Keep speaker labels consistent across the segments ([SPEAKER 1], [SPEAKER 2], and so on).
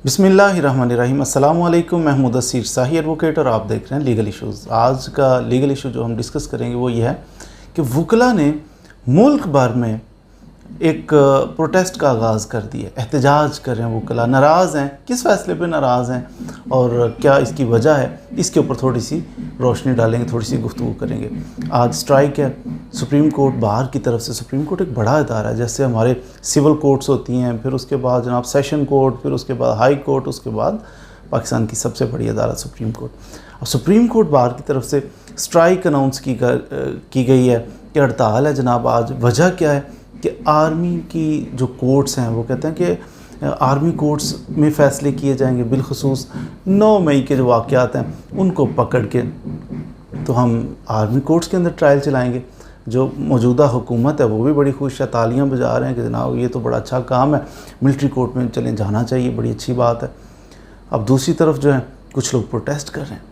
[SPEAKER 1] बिस्मिल्लाहिर्रहमानिर्रहीम। अस्सलाम वालेकुम। मैं मुदस्सिर शाही एडवोकेट और आप देख रहे हैं लीगल इश्यूज़। आज का लीगल इशू जो हम डिस्कस करेंगे वो ये है कि वकला ने मुल्क भर में एक प्रोटेस्ट का आगाज़ कर दिया। एहतजाज कर रहे हैं वकला, नाराज़ हैं। किस फ़ैसले पे नाराज़ हैं और क्या इसकी वजह है, इसके ऊपर थोड़ी सी रोशनी डालेंगे, थोड़ी सी गुफ्तगू करेंगे। आज स्ट्राइक है सुप्रीम कोर्ट बार की तरफ से। सुप्रीम कोर्ट एक बड़ा इदारा है, जैसे हमारे सिविल कोर्ट्स होती हैं, फिर उसके बाद जनाब सेशन कोर्ट, फिर उसके बाद हाई कोर्ट, उसके बाद पाकिस्तान की सबसे बड़ी अदालत सुप्रीम कोर्ट। अब सुप्रीम कोर्ट बार की तरफ से स्ट्राइक अनाउंस की गई है कि हड़ताल है जनाब। आज वजह क्या है कि आर्मी की जो कोर्ट्स हैं वो कहते हैं कि आर्मी कोर्ट्स में फ़ैसले किए जाएंगे, बिलखसूस 9 मई के जो वाक़यात हैं उनको पकड़ के तो हम आर्मी कोर्ट्स के अंदर ट्रायल चलाएंगे। जो मौजूदा हुकूमत है वो भी बड़ी खुश है, तालियां बजा रहे हैं कि जनाब ये तो बड़ा अच्छा काम है, मिलिट्री कोर्ट में चलें, जाना चाहिए, बड़ी अच्छी बात है। अब दूसरी तरफ जो है कुछ लोग प्रोटेस्ट कर रहे हैं।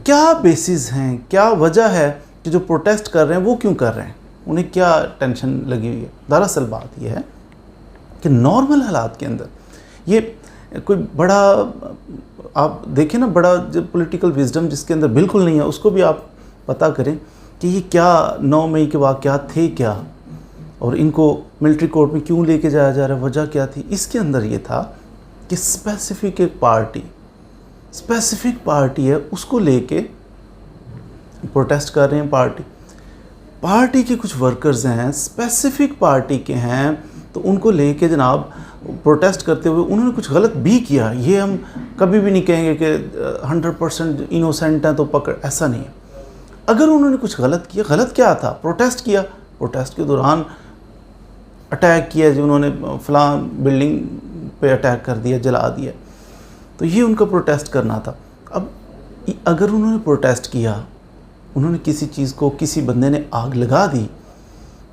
[SPEAKER 1] क्या बेसिस हैं, क्या वजह है कि जो प्रोटेस्ट कर रहे हैं वो क्यों कर रहे हैं, उन्हें क्या टेंशन लगी हुई है? दरअसल बात यह है कि नॉर्मल हालात के अंदर ये कोई बड़ा, आप देखें ना, बड़ा जो पॉलिटिकल विजडम जिसके अंदर बिल्कुल नहीं है उसको भी आप पता करें कि ये क्या 9 मई के वाक़यात थे क्या, और इनको मिलिट्री कोर्ट में क्यों लेके जाया जा रहा है, वजह क्या थी। इसके अंदर ये था कि स्पेसिफिक एक पार्टी है, उसको लेके प्रोटेस्ट कर रहे हैं। पार्टी के कुछ वर्कर्स हैं, स्पेसिफिक पार्टी के हैं, तो उनको लेके जनाब प्रोटेस्ट करते हुए उन्होंने कुछ गलत भी किया। ये हम कभी भी नहीं कहेंगे कि 100% इनोसेंट हैं तो पकड़, ऐसा नहीं है। अगर उन्होंने कुछ गलत किया, गलत क्या था? प्रोटेस्ट किया, प्रोटेस्ट के दौरान अटैक किया जी, उन्होंने फलां बिल्डिंग पे अटैक कर दिया, जला दिया, तो ये उनका प्रोटेस्ट करना था। अब अगर उन्होंने प्रोटेस्ट किया, उन्होंने किसी चीज़ को, किसी बंदे ने आग लगा दी,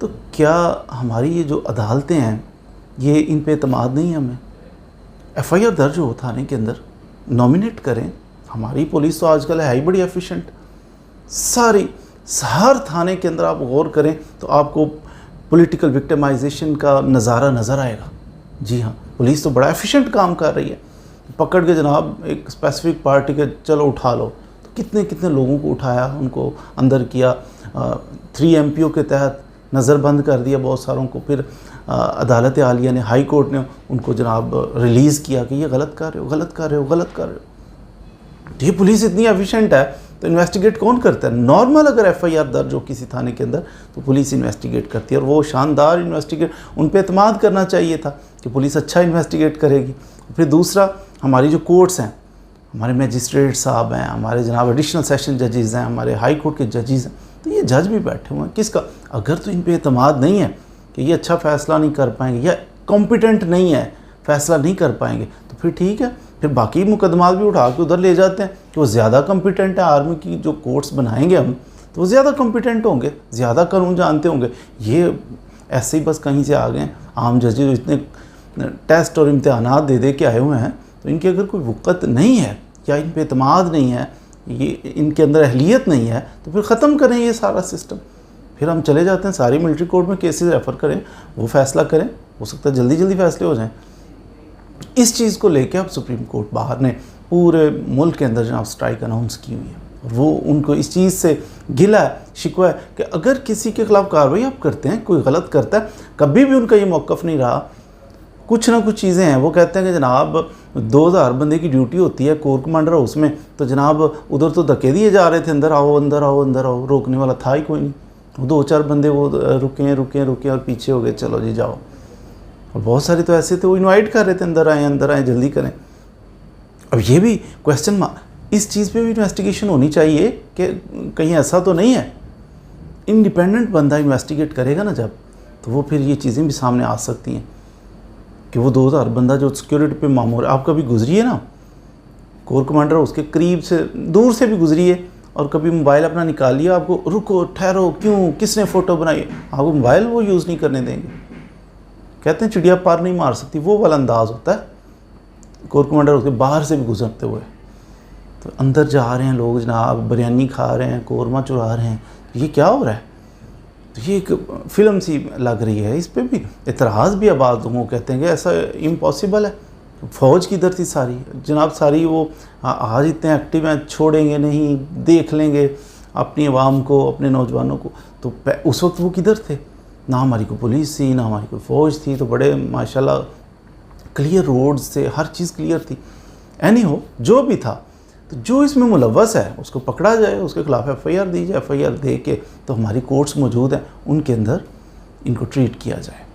[SPEAKER 1] तो क्या हमारी ये जो अदालतें हैं ये इन पे एतमाद नहीं है? हमें FIR दर्ज हो थाने के अंदर, नॉमिनेट करें। हमारी पुलिस तो आजकल है ही बड़ी एफिशिएंट, हर थाने के अंदर आप गौर करें तो आपको पॉलिटिकल विक्टिमाइजेशन का नज़ारा नज़र आएगा। जी हाँ, पुलिस तो बड़ा एफिशिएंट काम कर रही है। पकड़ के जनाब एक स्पेसिफिक पार्टी के चलो उठा लो, तो कितने कितने लोगों को उठाया, उनको अंदर किया, 3 MPO के तहत नज़रबंद कर दिया बहुत सारों को। फिर अदालत आलिया ने, हाई कोर्ट ने उनको जनाब रिलीज़ किया कि ये गलत कर रहे हो। तो ये पुलिस इतनी एफिशिएंट है तो इन्वेस्टिगेट कौन करता है? नॉर्मल अगर FIR दर्ज हो किसी थाने के अंदर तो पुलिस इन्वेस्टिगेट करती है, और वो शानदार इन्वेस्टिगेट, उन पे एतमाद करना चाहिए था कि पुलिस अच्छा इन्वेस्टिगेट करेगी। फिर दूसरा, हमारी जो कोर्ट्स हैं, हमारे मैजिस्ट्रेट साहब हैं, हमारे जनाब एडिशनल सेशन जजेज़ हैं, हमारे हाई कोर्ट के जजेज़ हैं, तो ये जज भी बैठे हुए हैं किसका? अगर तो इन पर एतमाद नहीं है कि ये अच्छा फ़ैसला नहीं कर पाएंगे या कॉम्पिटेंट नहीं है, फ़ैसला नहीं कर पाएंगे, तो फिर ठीक है, फिर बाकी मुकदमात भी उठा के उधर ले जाते हैं कि वो ज़्यादा कॉम्पिटेंट है। आर्मी की जो कोर्ट्स बनाएंगे हम, तो वो ज़्यादा कॉम्पिटेंट होंगे, ज़्यादा कानून जानते होंगे। ये ऐसे ही बस कहीं से आ गए हैं आम जजेस, जो इतने टेस्ट और इम्तहानात दे के आए हुए हैं, तो इनकी अगर कोई वक़्त नहीं है या इन पर एतमाद नहीं है, ये इनके अंदर अहलियत नहीं है, तो फिर ख़त्म करें ये सारा सिस्टम। फिर हम चले जाते हैं सारी मिलिट्री कोर्ट में केसेस रेफ़र करें, वो फ़ैसला करें, हो सकता है जल्दी फ़ैसले हो जाएँ। इस चीज़ को लेके अब सुप्रीम कोर्ट बाहर ने पूरे मुल्क के अंदर जनाब स्ट्राइक अनाउंस की हुई है, और वो उनको इस चीज़ से गिला है, शिकवा है कि अगर किसी के ख़िलाफ़ कार्रवाई आप करते हैं, कोई गलत करता है, कभी भी उनका ये मौक़िफ़ नहीं रहा। कुछ ना कुछ चीज़ें हैं, वो कहते हैं कि जनाब 2000 बंदे की ड्यूटी होती है कोर कमांडर हाउस में, तो जनाब उधर तो धक्के दिए जा रहे थे, अंदर आओ, रोकने वाला था ही कोई नहीं। 2-4 बंदे वो रुके और पीछे हो गए, चलो जी जाओ। और बहुत सारे तो ऐसे थे वो इनवाइट कर रहे थे, अंदर आए, जल्दी करें। अब ये भी क्वेश्चन, इस चीज़ पे भी इन्वेस्टिगेशन होनी चाहिए कि कहीं ऐसा तो नहीं है। इंडिपेंडेंट बंदा इन्वेस्टिगेट करेगा ना जब, तो वो फिर ये चीज़ें भी सामने आ सकती हैं कि वो 2000 बंदा जो सिक्योरिटी पे मामूर है, आप कभी गुजरिए ना कोर कमांडर उसके करीब से, दूर से भी गुजरिए, और कभी मोबाइल अपना निकालिए, आपको रुको, ठहरो, क्यों, किसने फ़ोटो बनाई, आपको मोबाइल वो यूज़ नहीं करने देंगे। कहते हैं चिड़िया पार नहीं मार सकती, वो वाला अंदाज़ होता है कोर कमांडर उसके बाहर से भी गुजरते हुए। तो अंदर जा रहे हैं लोग जनाब, बिरयानी खा रहे हैं, कौरमा चुरा रहे हैं, ये क्या हो रहा है? तो ये एक फ़िल्म सी लग रही है। इस पर भी एतराज़ भी आबाद लोगों कहते हैं कि ऐसा इम्पॉसिबल है फ़ौज किधर थी सारी जनाब, सारी वो आज इतने एक्टिव हैं, छोड़ेंगे नहीं, देख लेंगे अपनी आवाम को, अपने नौजवानों को। तो उस वक्त वो किधर थे? ना हमारी कोई पुलिस थी, ना हमारी कोई फ़ौज थी। तो बड़े माशाल्लाह क्लियर रोड्स से, हर चीज़ क्लियर थी। एनी हो जो भी था, तो जो इसमें मुलव्वस है उसको पकड़ा जाए, उसके खिलाफ FIR दी जाए। FIR दे के तो हमारी कोर्ट्स मौजूद हैं, उनके अंदर इनको ट्रीट किया जाए,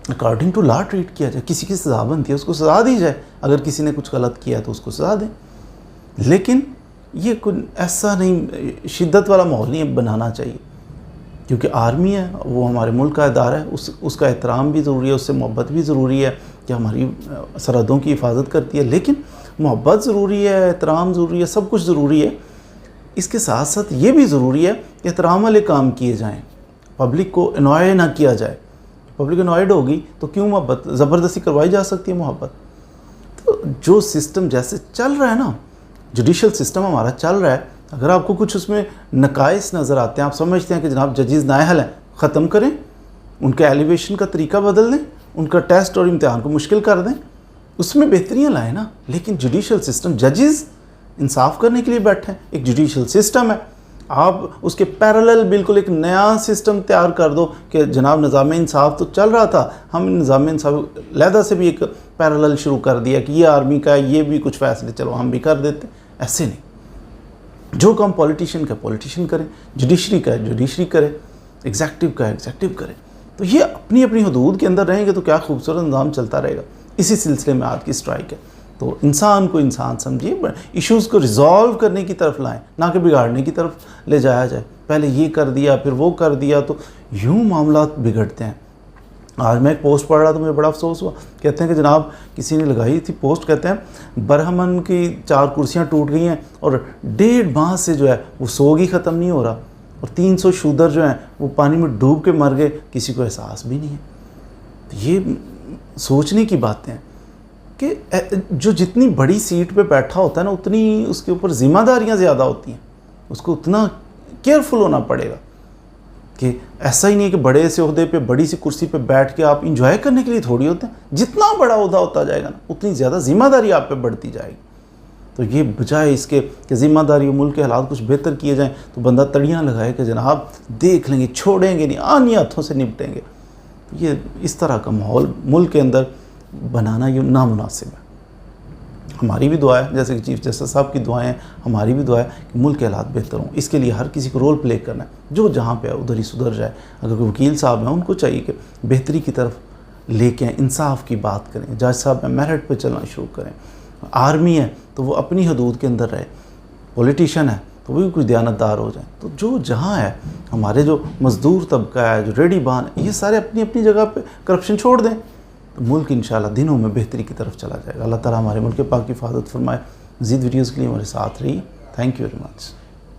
[SPEAKER 1] अकॉर्डिंग टू लॉ ट्रीट किया जाए। किसी की सज़ा बनती है उसको सज़ा दी जाए, अगर किसी ने कुछ गलत किया तो उसको सज़ा दें। लेकिन ये कोई ऐसा नहीं, शिद्दत वाला माहौल नहीं बनाना चाहिए, क्योंकि आर्मी है वो हमारे मुल्क का इदारा है, उसका एहतराम भी ज़रूरी है, उससे मोहब्बत भी ज़रूरी है कि हमारी सरहदों की हिफाजत करती है। लेकिन मोहब्बत ज़रूरी है, एहतराम ज़रूरी है, सब कुछ ज़रूरी है। इसके साथ साथ ये भी ज़रूरी है कि एहतराम वाले काम किए जाएँ, पब्लिक को अनॉय ना किया जाए। पब्लिक अनॉयड होगी तो क्यों मोहब्बत ज़बरदस्ती करवाई जा सकती है मोहब्बत। तो जो सिस्टम जैसे चल रहा है ना, जुडिशल सिस्टम हमारा चल रहा है, अगर आपको कुछ उसमें नकाइस नज़र आते हैं, आप समझते हैं कि जनाब जजेज़ नाअहल हैं, ख़त्म करें, उनके एलिवेशन का तरीका बदल दें, उनका टेस्ट और इम्तिहान को मुश्किल कर दें, उसमें बेहतरियाँ लाएँ ना। लेकिन जुडिशल सिस्टम, जजेज़ इंसाफ करने के लिए बैठे हैं, एक जुडिशल सिस्टम है, आप उसके पैरेलल बिल्कुल एक नया सिस्टम तैयार कर दो कि जनाब निज़ाम इंसाफ तो चल रहा था, हम निज़ाम इंसाफ लहदा से भी एक पैरेलल शुरू कर दिया कि ये आर्मी का है, ये भी कुछ फ़ैसले चलो हम भी कर देते। ऐसे नहीं, जो काम पॉलिटिशियन का पॉलिटिशियन करें, जुडिशरी का जुडिशरी करे, एग्जेक्टिव का एग्जेक्टिव करे। तो ये अपनी अपनी हदूद के अंदर रहेंगे तो क्या खूबसूरत निज़ाम चलता रहेगा। इसी सिलसिले में आज की स्ट्राइक है। तो इंसान को इंसान समझिए, इश्यूज़ को रिजॉल्व करने की तरफ लाएं, ना कि बिगाड़ने की तरफ ले जाया जाए। पहले ये कर दिया फिर वो कर दिया, तो यूँ मामला बिगड़ते हैं। आज मैं एक पोस्ट पढ़ रहा था, मुझे बड़ा अफसोस हुआ। कहते हैं कि जनाब किसी ने लगाई थी पोस्ट, कहते हैं बरहमन की 4 कुर्सियाँ टूट गई हैं और 1.5 माह से जो है वो सोग ही ख़त्म नहीं हो रहा, और 300 शूदर जो हैं वो पानी में डूब के मर गए, किसी को एहसास भी नहीं है। तो ये सोचने की बातें हैं कि जो जितनी बड़ी सीट पे बैठा होता है ना, उतनी उसके ऊपर ज़िम्मेदारियाँ ज़्यादा होती हैं, उसको उतना केयरफुल होना पड़ेगा। कि ऐसा ही नहीं कि बड़े से ओहदे पे, बड़ी सी कुर्सी पे बैठ के आप इंजॉय करने के लिए थोड़ी होते हैं। जितना बड़ा ओहदा होता जाएगा ना, उतनी ज़्यादा ज़िम्मेदारी आप पे बढ़ती जाएगी। तो ये बजाय इसके कि ज़िम्मेदारी मुल्क के हालात कुछ बेहतर किए जाएँ, तो बंदा तड़ियाँ लगाए कि जनाब देख लेंगे, छोड़ेंगे नहीं, आनी हाथों से निपटेंगे। ये इस तरह का माहौल मुल्क के अंदर बनाना ये नामुनासिब है। हमारी भी दुआ है, जैसे कि चीफ जस्टिस साहब की दुआएं हैं, हमारी भी दुआ है कि मुल्क के हालात बेहतर हों। इसके लिए हर किसी को रोल प्ले करना है, जो जहाँ पे है उधर ही सुधर जाए। अगर कोई वकील साहब हैं, उनको चाहिए कि बेहतरी की तरफ लेके आएँ, इंसाफ की बात करें। जज साहब हैं, मेरिट पे चलना शुरू करें। आर्मी है तो वो अपनी हदूद के अंदर रहे, पॉलिटिशियन है तो वो भी कुछ दयानतदार हो जाए। तो जो जहाँ है, हमारे जो मज़दूर तबका है, जो रेडी बान है, ये सारे अपनी अपनी जगह पे करप्शन छोड़ दें, तो मुल्क इंशाल्लाह दिनों में बेहतरी की तरफ चला जाएगा। अल्लाह ताला हमारे मुल्क के पाक की हिफाजत फरमाए। मज़ीद वीडियोज़ के लिए हमारे साथ रहिए। Thank you very much.